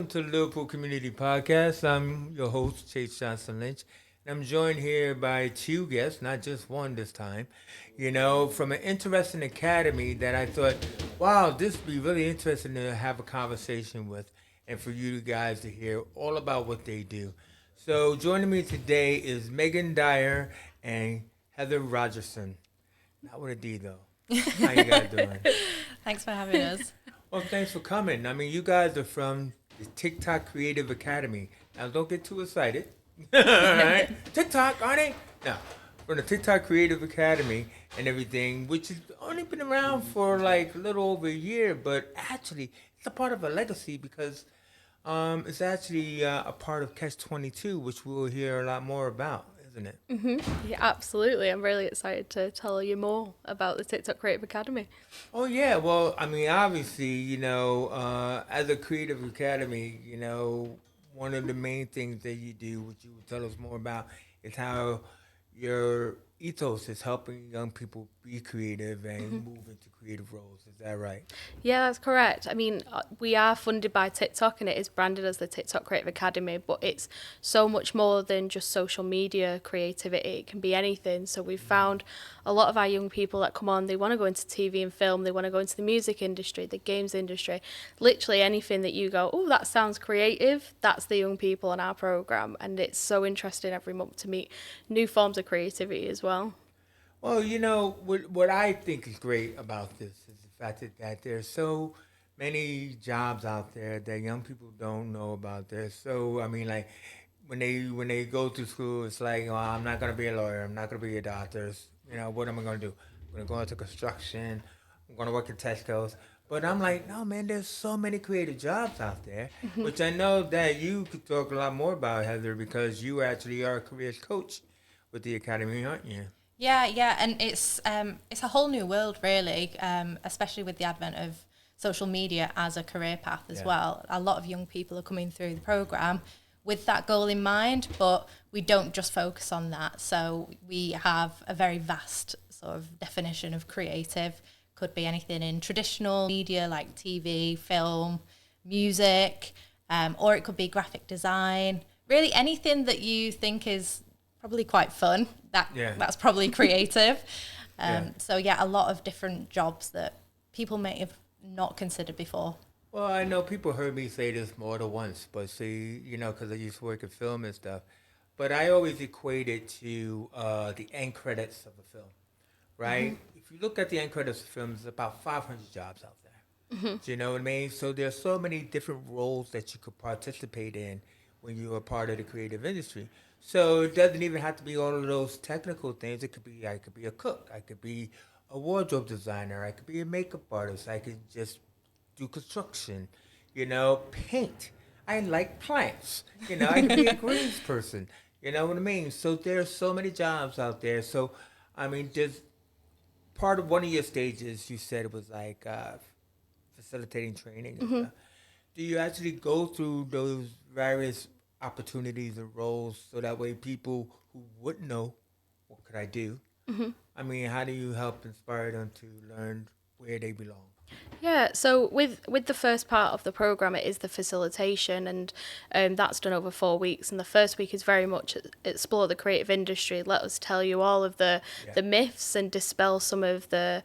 to the Liverpool Community Podcast. I'm your host, Chase Johnson Lynch, and I'm joined here by two guests, not just one this time. From an interesting academy that I thought, wow, this would be really interesting to have a conversation with, and for you guys to hear all about what they do. So, joining me today is Megan Dyer and Heather Rogerson. Not with a D though. How you guys doing? Thanks for having us. Well, thanks for coming. I mean, you guys are from the TikTok Creative Academy. Now, don't get too excited. All right? TikTok, aren't they? No. From the TikTok Creative Academy and everything, which has only been around for like a little over a year, but actually, it's a part of a legacy because it's actually a part of Catch 22, which we'll hear a lot more about, isn't it? Yeah, absolutely. I'm really excited to tell you more about the TikTok Creative Academy. Oh yeah, well, I mean, obviously, as a creative academy, one of the main things that you do, which you will tell us more about, is how your ethos is helping young people be creative and move into creative roles. Is that right? Yeah, that's correct. I mean, we are funded by TikTok and it is branded as the TikTok Creative Academy, but it's so much more than just social media creativity. It can be anything. So we've found a lot of our young people that come on, they want to go into TV and film, they want to go into the music industry, the games industry, literally anything that you go, oh, that sounds creative. That's the young people on our program. And it's so interesting every month to meet new forms of creativity as well. Well, what I think is great about this is the fact that there's so many jobs out there that young people don't know about. I mean, like when they go to school, it's like, oh, I'm not gonna be a lawyer. I'm not gonna be a doctor. What am I gonna do? I'm gonna go into construction. I'm gonna work at Tesco's. But I'm like, no, man. There's so many creative jobs out there, which I know that you could talk a lot more about, Heather, because you actually are a careers coach with the academy, aren't you? Yeah, and it's a whole new world, really, especially with the advent of social media as a career path as well. A lot of young people are coming through the program with that goal in mind, but we don't just focus on that. So we have a very vast sort of definition of creative. Could be anything in traditional media like TV, film, music, or it could be graphic design. Really anything that you think is probably quite fun. That's probably creative. So a lot of different jobs that people may have not considered before. Well, I know people heard me say this more than once, but see, because I used to work in film and stuff, but I always equate it to the end credits of a film, right? If you look at the end credits of films, there's about 500 jobs out there. Do you know what I mean? So there's so many different roles that you could participate in when you're a part of the creative industry. So it doesn't even have to be all of those technical things. I could be a cook. I could be a wardrobe designer. I could be a makeup artist. I could just do construction, paint. I like plants. I could be a greens person. You know what I mean? So there's so many jobs out there. So, I mean, just part of one of your stages, you said it was like facilitating training and stuff. Do you actually go through those various opportunities and roles so that way people who wouldn't know what could I do? I mean, how do you help inspire them to learn where they belong? Yeah, so with the first part of the program, it is the facilitation, and that's done over 4 weeks. And the first week is very much explore the creative industry. Let us tell you all of the myths and dispel some of the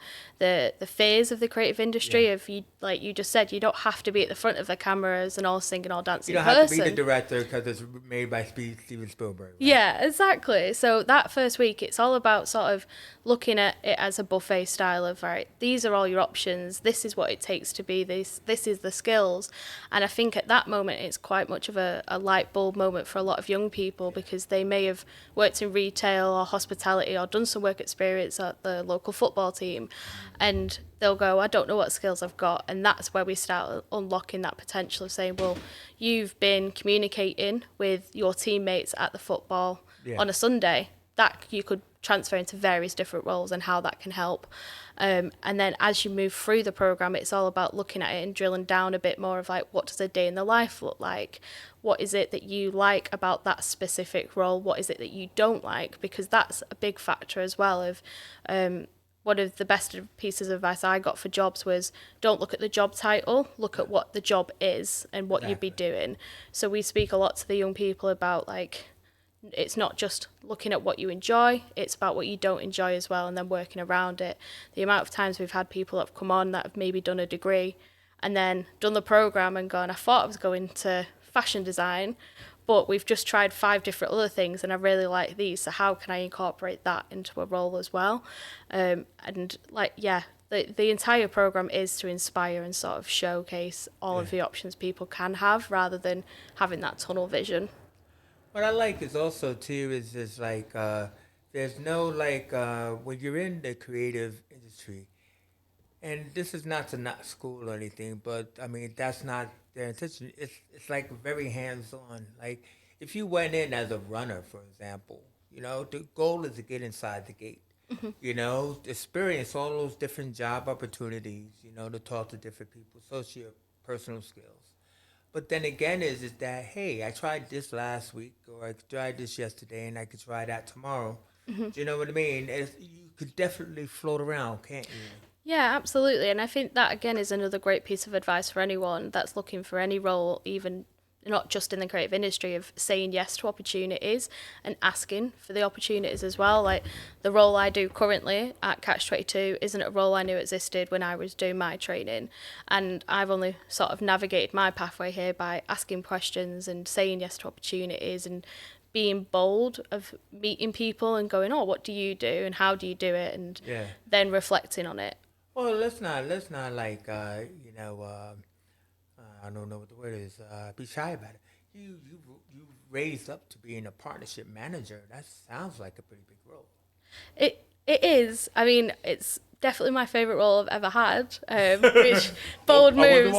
fears of the creative industry. If you, like you just said, you don't have to be at the front of the cameras and all singing, all dancing. You don't have to be the director because it's made by Steven Spielberg. Right? Yeah, exactly. So that first week, it's all about sort of looking at it as a buffet style of, right, these are all your options. This is what it takes to be this. This is the skills. And I think at that moment, it's quite much of a light bulb moment for a lot of young people because they may have worked in retail or hospitality or done some work experience at the local football team. And they'll go, I don't know what skills I've got. And that's where we start unlocking that potential of saying, well, you've been communicating with your teammates at the football on a Sunday. That you could transfer into various different roles and how that can help. And then as you move through the program, it's all about looking at it and drilling down a bit more of like, what does a day in the life look like? What is it that you like about that specific role? What is it that you don't like? Because that's a big factor as well of one of the best pieces of advice I got for jobs was don't look at the job title, look at what the job is and what you'd be doing. So we speak a lot to the young people about like, it's not just looking at what you enjoy, it's about what you don't enjoy as well and then working around it. The amount of times we've had people that have come on that have maybe done a degree and then done the programme and gone, I thought I was going to fashion design, but we've just tried 5 different other things and I really like these, so how can I incorporate that into a role as well? And like, yeah, the entire programme is to inspire and sort of showcase all of the options people can have rather than having that tunnel vision. What I like is also too is just like there's no like when you're in the creative industry, and this is not to not school or anything, but I mean that's not their intention. It's like very hands on. Like if you went in as a runner, for example, you know the goal is to get inside the gate. You know, experience all those different job opportunities. You know, to talk to different people, socio personal skills. But then again, is that hey, I tried this last week, or I tried this yesterday, and I could try that tomorrow. Do you know what I mean? You could definitely float around, can't you? Yeah, absolutely. And I think that, again, is another great piece of advice for anyone that's looking for any role, even not just in the creative industry, of saying yes to opportunities and asking for the opportunities as well. Like the role I do currently at Catch 22 isn't a role I knew existed when I was doing my training. And I've only sort of navigated my pathway here by asking questions and saying yes to opportunities and being bold of meeting people and going, oh, what do you do and how do you do it? And then reflecting on it. Well, let's not like I don't know what the word is. Be shy about it. You raised up to being a partnership manager. That sounds like a pretty big role. It is. I mean, it's definitely my favourite role I've ever had. Which bold moves.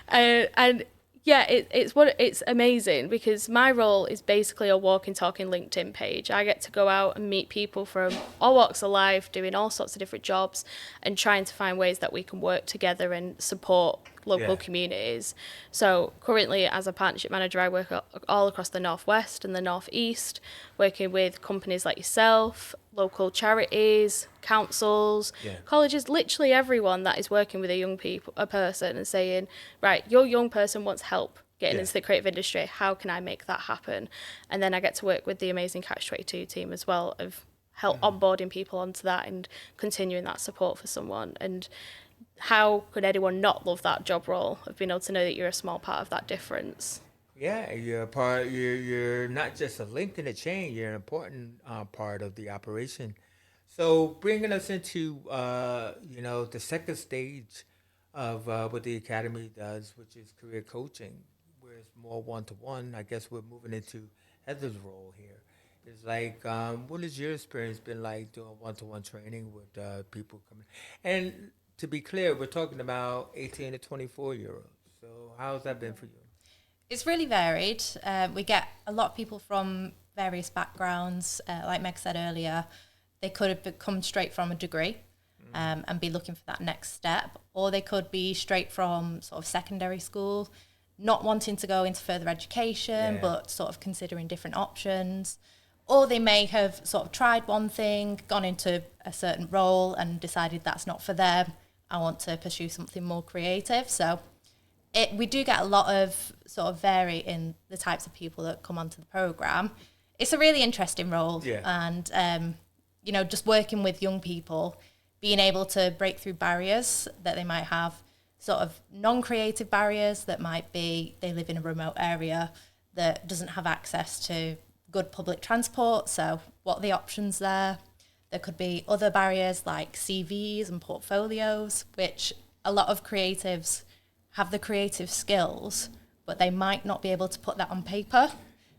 And yeah, it's amazing because my role is basically a walking, talking LinkedIn page. I get to go out and meet people from all walks of life, doing all sorts of different jobs, and trying to find ways that we can work together and support local communities. So currently, as a partnership manager, I work all across the Northwest and the Northeast, working with companies like yourself, local charities, councils, colleges, literally everyone that is working with a person and saying, right, your young person wants help getting into the creative industry. How can I make that happen? And then I get to work with the amazing Catch 22 team as well of help onboarding people onto that and continuing that support for someone. And how could anyone not love that job role of being able to know that you're a small part of that difference? Yeah, you're a part. You're not just a link in the chain. You're an important part of the operation. So bringing us into the second stage of what the academy does, which is career coaching, where it's more one to one. I guess we're moving into Heather's role here. It's like, what has your experience been like doing one to one training with people coming? And to be clear, we're talking about 18 to 24-year-olds. So how's that been for you? It's really varied. We get a lot of people from various backgrounds. Like Meg said earlier, they could have come straight from a degree and be looking for that next step, or they could be straight from sort of secondary school, not wanting to go into further education, but sort of considering different options. Or they may have sort of tried one thing, gone into a certain role and decided that's not for them. I want to pursue something more creative. So we do get a lot of sort of vary in the types of people that come onto the programme. It's a really interesting role. And, just working with young people, being able to break through barriers that they might have, sort of non-creative barriers that might be they live in a remote area that doesn't have access to good public transport. So what are the options there? There could be other barriers like CVs and portfolios, which a lot of creatives have the creative skills, but they might not be able to put that on paper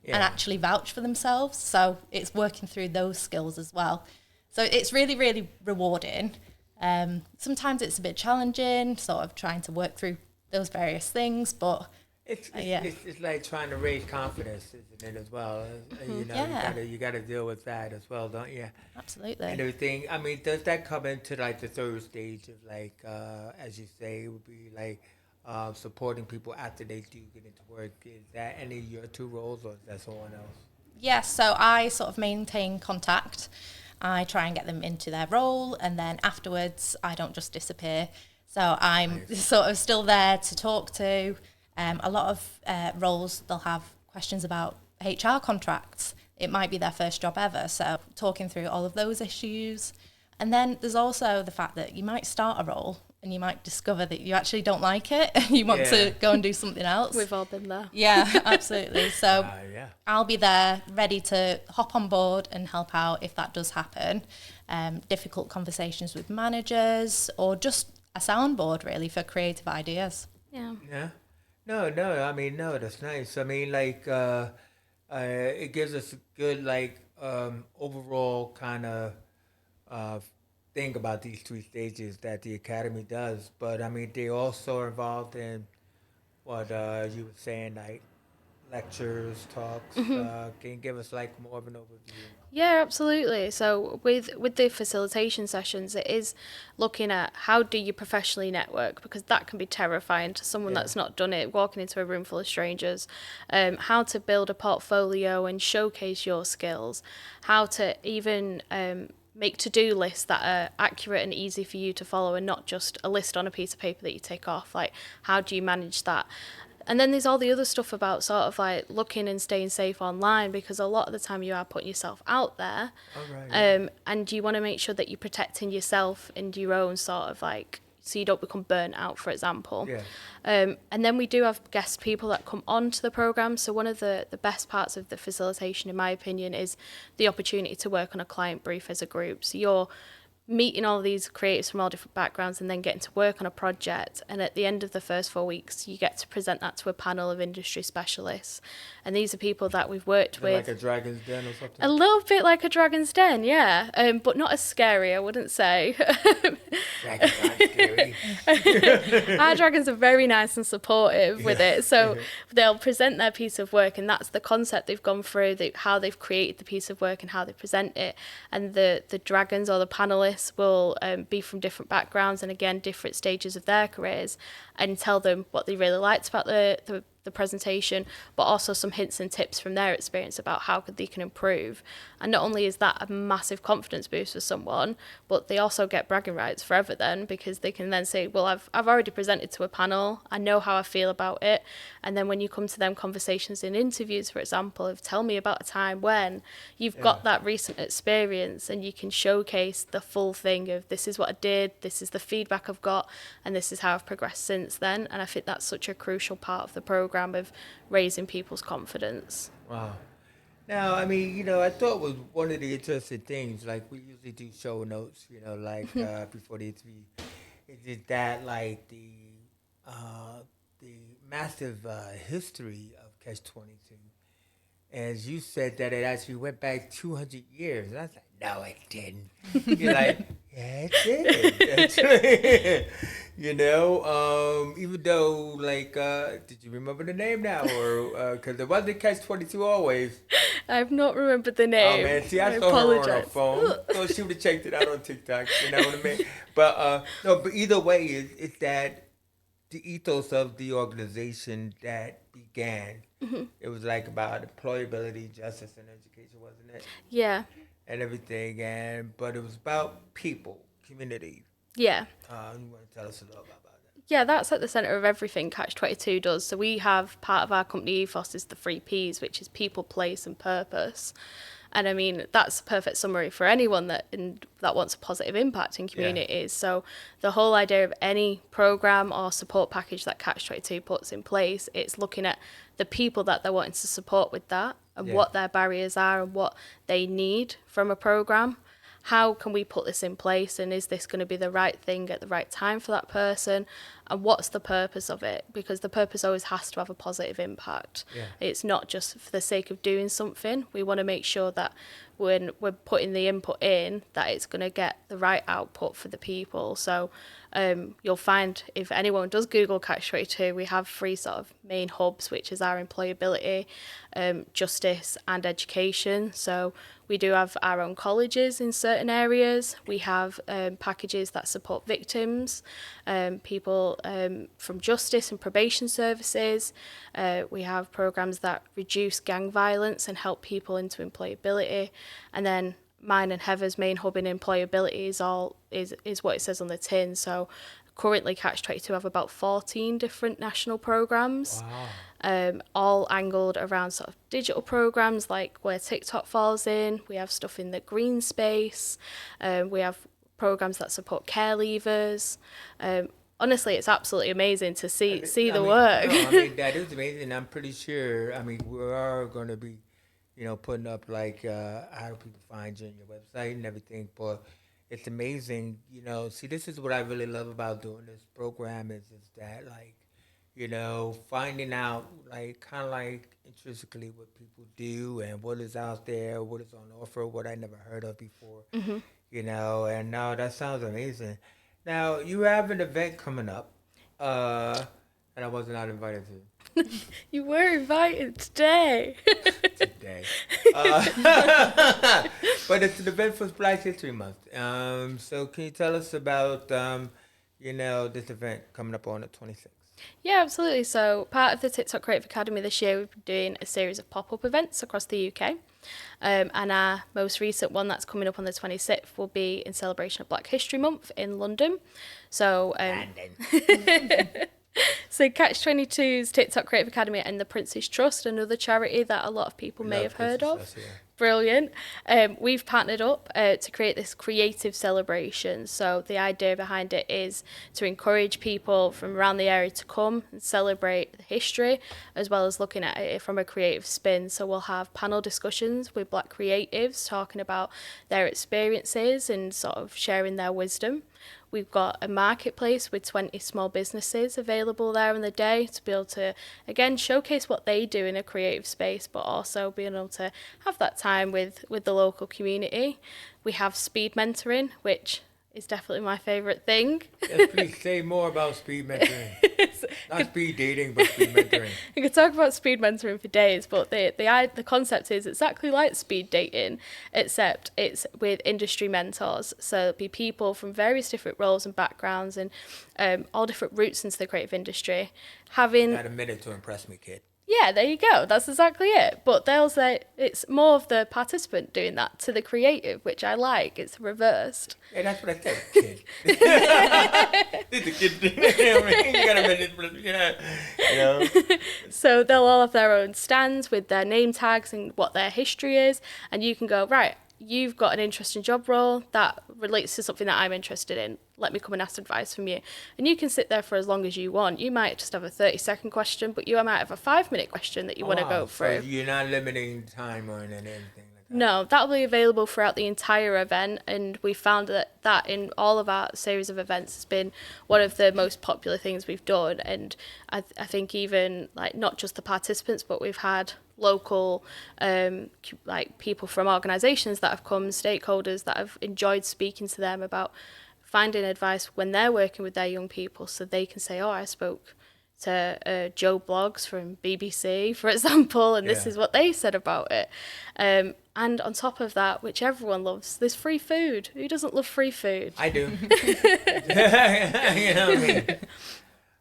and actually vouch for themselves. So it's working through those skills as well. So it's really, really rewarding. Sometimes it's a bit challenging, sort of trying to work through those various things, but it's like trying to raise confidence, isn't it, as well? You got to deal with that as well, don't you? Absolutely. And everything. I mean, does that come into like the third stage of like, as you say, it would be like supporting people after they do get into work? Is that any of your two roles, or is that someone else? Yes, so I sort of maintain contact I try and get them into their role, and then afterwards I don't just disappear. So I'm sort of still there to talk to. A lot of roles, they'll have questions about HR contracts. It might be their first job ever, so talking through all of those issues. And then there's also the fact that you might start a role and you might discover that you actually don't like it. You want to go and do something else. We've all been there. Yeah, absolutely. So I'll be there ready to hop on board and help out if that does happen. Difficult conversations with managers, or just a soundboard really for creative ideas. Yeah. Yeah. No, I mean, no, that's nice. I mean, like, it gives us a good, like, overall kind of thing about these 3 stages that the Academy does. But, I mean, they also are involved in what you were saying, like, lectures, talks. Can you give us, like, more of an overview? Yeah, absolutely. So with the facilitation sessions, it is looking at how do you professionally network, because that can be terrifying to someone that's not done it, walking into a room full of strangers. How to build a portfolio and showcase your skills. How to even make to-do lists that are accurate and easy for you to follow, and not just a list on a piece of paper that you tick off. Like, how do you manage that? And then there's all the other stuff about sort of like looking and staying safe online, because a lot of the time you are putting yourself out there. And you want to make sure that you're protecting yourself and your own sort of like, so you don't become burnt out, for example. And then we do have guest people that come on to the programme. So one of the best parts of the facilitation, in my opinion, is the opportunity to work on a client brief as a group. So you're meeting all these creatives from all different backgrounds and then getting to work on a project, and at the end of the first 4 weeks you get to present that to a panel of industry specialists, and these are people that we've worked with. Like a Dragon's Den or something? A little bit like a Dragon's Den, yeah, but not as scary, I wouldn't say. Dragons aren't scary. Our dragons are very nice and supportive with it, so they'll present their piece of work, and that's the concept they've gone through, how they've created the piece of work and how they present it, and the dragons or the panelists will be from different backgrounds and again different stages of their careers, and tell them what they really liked about the presentation, but also some hints and tips from their experience about how they can improve. And not only is that a massive confidence boost for someone, but they also get bragging rights forever then, because they can then say, well, I've already presented to a panel, I know how I feel about it. And then when you come to them conversations in interviews, for example, of tell me about a time when you've got that recent experience, and you can showcase the full thing of this is what I did, this is the feedback I've got, and this is how I've progressed since then. And I think that's such a crucial part of the program of raising people's confidence. Wow. Now, I mean, you know, I thought was one of the interesting things, like we usually do show notes, you know, like before the interview, is that like the massive history of Catch-22. As you said that it actually went back 200 years. And I was like, no, it didn't. You're like, yeah, it did. You know, even though, like, did you remember the name now? Or, because it wasn't Catch-22 always. I've not remembered the name. Oh, man, see, I saw her on her phone. So she would have checked it out on TikTok, you know what I mean? But, no, but either way, it's that the ethos of the organization that began. It was like about employability, justice, and education, wasn't it? Yeah. And everything, but it was about people, community. Yeah. You want to tell us a little about that? Yeah, that's at the centre of everything Catch-22 does. So we have part of our company ethos is the 3 Ps, which is people, place, and purpose. And I mean, that's a perfect summary for anyone that wants a positive impact in communities. So the whole idea of any program or support package that Catch-22 puts in place, it's looking at the people that they're wanting to support with that, and what their barriers are and what they need from a program. How can we put this in place, and is this going to be the right thing at the right time for that person, and what's the purpose of it? Because the purpose always has to have a positive impact. It's not just for the sake of doing something. We want to make sure that when we're putting the input in, that it's going to get the right output for the people. So you'll find if anyone does Google Catch-22, we have 3 sort of main hubs, which is our employability, justice and education. So we do have our own colleges in certain areas. We have packages that support victims, people from justice and probation services. We have programs that reduce gang violence and help people into employability. And then mine and Heather's main hub in employability is what it says on the tin. So currently Catch 22 have about 14 different national programs. Wow. All angled around sort of digital programs, like where TikTok falls in. We have stuff in the green space. We have programs that support care leavers. Honestly, it's absolutely amazing to see the work. No, I mean, that is amazing. I'm pretty sure, I mean, we are going to be, putting up like how do people find you on your website and everything. But it's amazing, See, this is what I really love about doing this program is that, like, finding out, like, kind of like intrinsically what people do and what is out there, what is on offer, what I never heard of before, and no, that sounds amazing. Now, you have an event coming up that I was not invited to You were invited today. today. But it's an event for Black History Month. So can you tell us about, this event coming up on the 26th? Yeah, absolutely. So part of the TikTok Creative Academy this year, we've been doing a series of pop-up events across the UK. And our most recent one that's coming up on the 26th will be in celebration of Black History Month in London. So, so Catch 22's TikTok Creative Academy and the Prince's Trust, another charity that a lot of people may have heard of. Brilliant. We've partnered up to create this creative celebration. So the idea behind it is to encourage people from around the area to come and celebrate the history, as well as looking at it from a creative spin. So we'll have panel discussions with Black creatives talking about their experiences and sort of sharing their wisdom. We've got a marketplace with 20 small businesses available there on the day to be able to, again, showcase what they do in a creative space, but also being able to have that time with the local community. We have speed mentoring, which is definitely my favourite thing. Yes, please say more about speed mentoring. Not speed dating, but speed mentoring. I could talk about speed mentoring for days, but the concept is exactly like speed dating, except it's with industry mentors. So it'll be people from various different roles and backgrounds and all different routes into the creative industry. Got a minute to impress me, kid. Yeah, there you go. That's exactly it. But they'll say it's more of the participant doing that to the creative, which I like. It's reversed. Yeah, that's what I said, kid. It's a kid thing. You got a minute, So they'll all have their own stands with their name tags and what their history is. And you can go, right, you've got an interesting job role that relates to something that I'm interested in. Let me come and ask advice from you. And you can sit there for as long as you want. You might just have a 30-second question, but you might have a 5-minute question that you want to go through. So you're not limiting time or anything like that? No, that'll be available throughout the entire event, and we found that in all of our series of events has been one of the most popular things we've done. And I think even like not just the participants, but we've had local like people from organisations that have come, stakeholders that have enjoyed speaking to them about finding advice when they're working with their young people, so they can say, oh, I spoke to Joe Bloggs from BBC, for example, and this is what they said about it. And on top of that, which everyone loves, there's free food. Who doesn't love free food? I do. You know what I mean?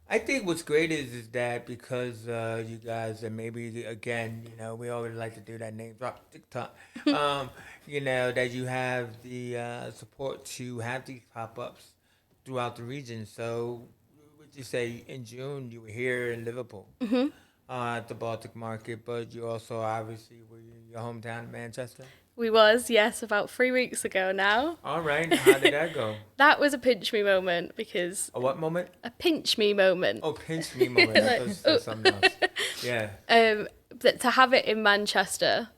I think what's great is that because you guys, and maybe again, we always like to do that name drop TikTok, that you have the support to have these pop-ups throughout the region. So, would you say in June you were here in Liverpool at the Baltic Market, but you also obviously were in your hometown of Manchester? We was, yes, about 3 weeks ago now. All right. How did that go? That was a pinch me moment because... A what moment? A pinch me moment. Oh, pinch me moment. That was something else. Yeah. But to have it in Manchester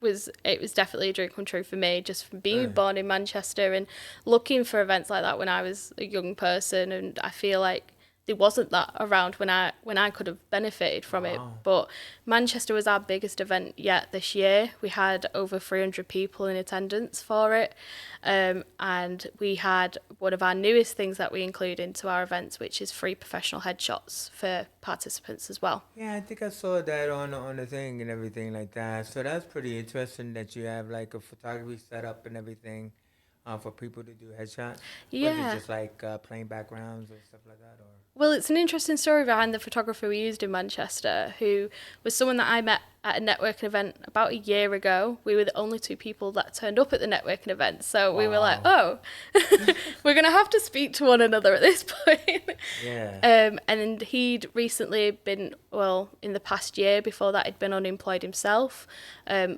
was definitely a dream come true for me, just from being born in Manchester and looking for events like that when I was a young person. And I feel like there wasn't that around when I could have benefited from it. But Manchester was our biggest event yet this year. We had over 300 people in attendance for it. And we had one of our newest things that we include into our events, which is free professional headshots for participants as well. Yeah, I think I saw that on the thing and everything like that. So that's pretty interesting that you have like a photography setup and everything for people to do headshots? Yeah. Was it just like plain backgrounds or stuff like that? Or Well, it's an interesting story behind the photographer we used in Manchester, who was someone that I met at a networking event about a year ago. We were the only two people that turned up at the networking event. So we were like, oh, we're going to have to speak to one another at this point. Yeah. And he'd recently been, well, in the past year before that, he'd been unemployed himself,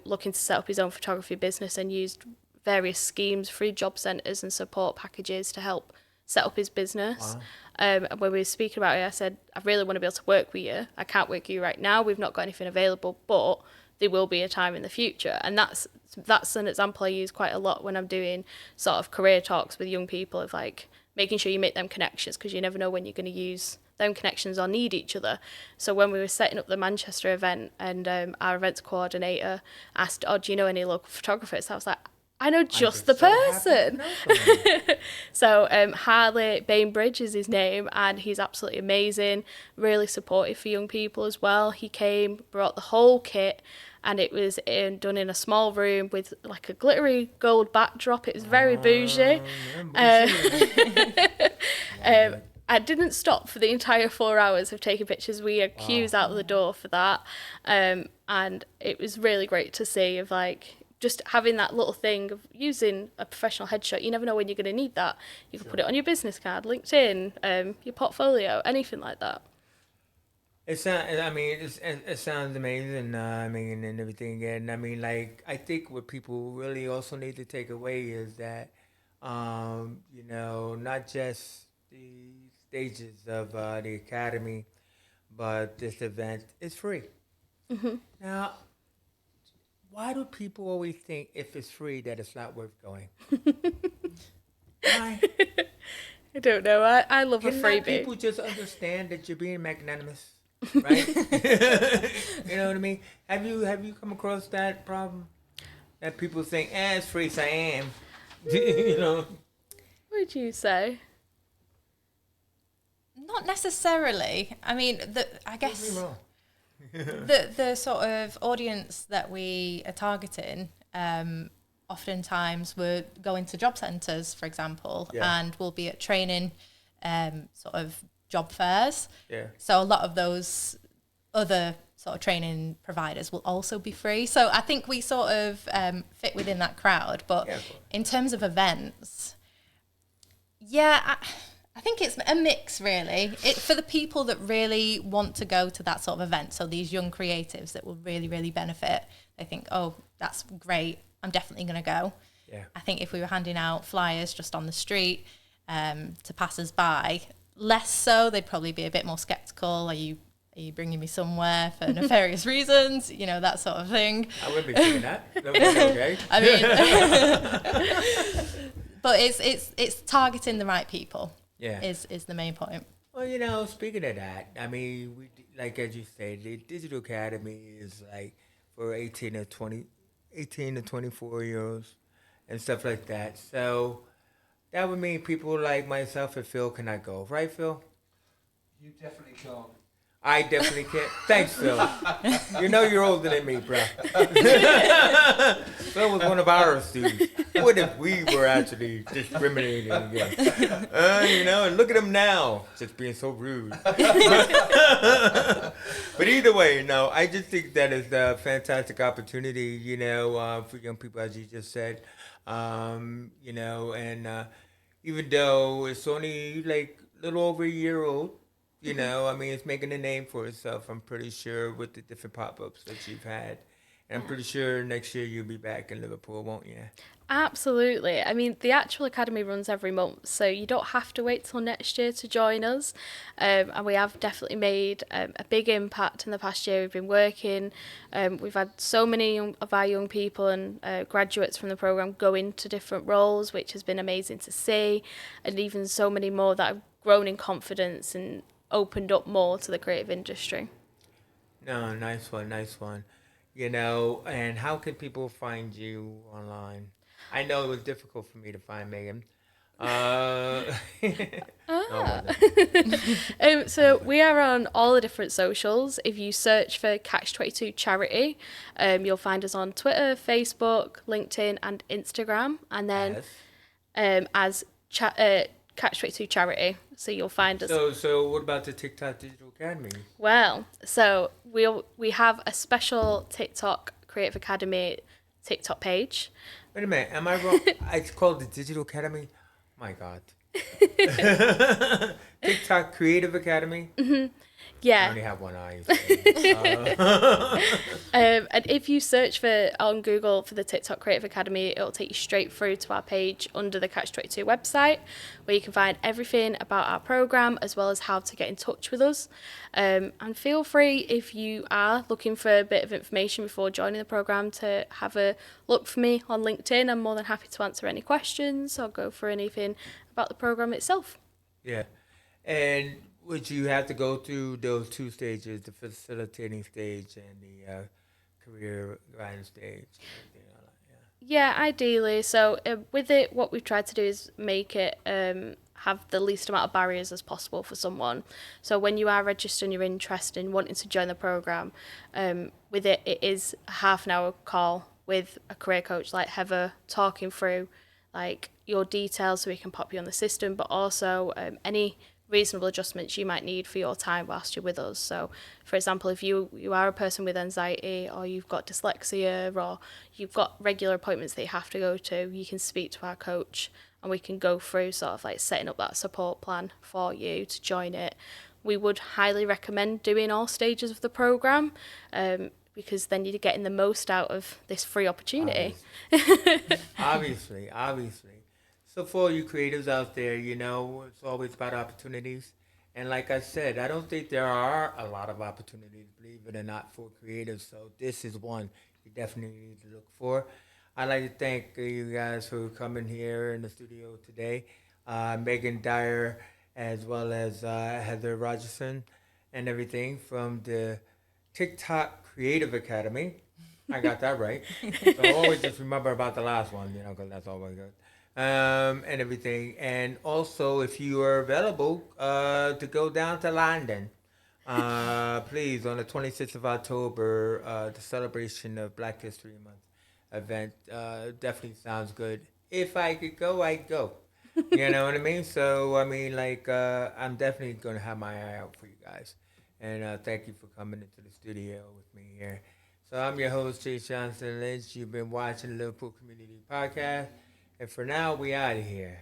looking to set up his own photography business, and used various schemes, free job centres and support packages to help set up his business. Wow. And when we were speaking about it, I said, I really want to be able to work with you. I can't work with you right now. We've not got anything available, but there will be a time in the future. And that's an example I use quite a lot when I'm doing sort of career talks with young people, of like making sure you make them connections, because you never know when you're going to use them connections or need each other. So when we were setting up the Manchester event, and our events coordinator asked, oh, do you know any local photographers? I was like, I know just the person. So Harley Bainbridge is his name, and he's absolutely amazing, really supportive for young people as well. He came, brought the whole kit, and it was done in a small room with like a glittery gold backdrop. It was very bougie. I didn't stop for the entire 4 hours of taking pictures. We had queues out the door for that, and it was really great to see, of like just having that little thing of using a professional headshot. You never know when you're going to need that. You can put it on your business card, LinkedIn, your portfolio, anything like that. It sounds amazing. And everything. And I mean, like, I think what people really also need to take away is that, not just the stages of the academy, but this event is free. Mm-hmm. Now, why do people always think if it's free that it's not worth going? Why? I don't know. I love a freebie. People just understand that you're being magnanimous, right? You know what I mean? Have you come across that problem? That people think, it's free, so I am. You know? What would you say? Not necessarily. I mean, I guess Prove me wrong. the sort of audience that we are targeting, oftentimes we're going to job centres, for example, and we'll be at training sort of job fairs. Yeah. So a lot of those other sort of training providers will also be free. So I think we sort of fit within that crowd. But in terms of events, I think it's a mix, really. For the people that really want to go to that sort of event, so these young creatives that will really, really benefit, they think, oh, that's great, I'm definitely going to go. Yeah. I think if we were handing out flyers just on the street to passers-by, less so, they'd probably be a bit more sceptical. Are you bringing me somewhere for nefarious reasons? You know, that sort of thing. I wouldn't be thinking that. That would be okay. I mean, but it's targeting the right people. Yeah. Is the main point. Well, speaking of that, I mean, like as you said, the Digital Academy is like for 18 to 24-year-olds and stuff like that. So that would mean people like myself and Phil cannot go, right, Phil? You definitely can't. I definitely can't. Thanks, Phil. You know you're older than me, bro. Phil was one of our students. What if we were actually discriminating against? And look at him now, just being so rude. But either way, I just think that is a fantastic opportunity, for young people, as you just said. And even though it's only like a little over a year old, it's making a name for itself, I'm pretty sure, with the different pop-ups that you've had. And I'm pretty sure next year you'll be back in Liverpool, won't you? Absolutely. I mean, the actual academy runs every month, so you don't have to wait till next year to join us. And we have definitely made a big impact in the past year. We've been working. We've had so many of our young people and graduates from the programme go into different roles, which has been amazing to see. And even so many more that have grown in confidence and opened up more to the creative industry. No, nice one. And how can people find you online? I know it was difficult for me to find Megan. So we are on all the different socials. If you search for Catch-22 Charity, you'll find us on Twitter, Facebook, LinkedIn and Instagram. And then as Catch 22 Charity. So you'll find us. So what about the TikTok Digital Academy? Well, so we have a special TikTok Creative Academy TikTok page. Wait a minute, am I wrong? It's called the Digital Academy? My God. TikTok Creative Academy? I Yeah. only have one eye. So. And if you search for on Google for the TikTok Creative Academy, it'll take you straight through to our page under the Catch-22 website, where you can find everything about our program as well as how to get in touch with us. And feel free, if you are looking for a bit of information before joining the program, to have a look for me on LinkedIn. I'm more than happy to answer any questions or go for anything about the program itself. Yeah. And would you have to go through those two stages, the facilitating stage and the career guidance stage? Yeah, ideally. So with it, what we've tried to do is make it have the least amount of barriers as possible for someone. So when you are registering your interest in wanting to join the program, with it, it is a half an hour call with a career coach like Heather, talking through like your details so we can pop you on the system, but also any reasonable adjustments you might need for your time whilst you're with us. So, for example, if you are a person with anxiety, or you've got dyslexia, or you've got regular appointments that you have to go to, you can speak to our coach and we can go through sort of like setting up that support plan for you to join it. We would highly recommend doing all stages of the programme, because then you're getting the most out of this free opportunity. Obviously. So for all you creatives out there, it's always about opportunities. And like I said, I don't think there are a lot of opportunities, believe it or not, for creatives. So this is one you definitely need to look for. I'd like to thank you guys for coming here in the studio today. Megan Dyer, as well as Heather Rogerson and everything from the TikTok Creative Academy. I got that right. So always just remember about the last one, because that's always good. And everything. And also, if you are available to go down to London, please, on the 26th of October, the celebration of Black History Month event definitely sounds good. If I could go, I'd go. You know what I mean? So, I'm definitely going to have my eye out for you guys. And thank you for coming into the studio with me here. So I'm your host, Chase Johnson Lynch. You've been watching the Liverpool Community Podcast. And for now, we out of here.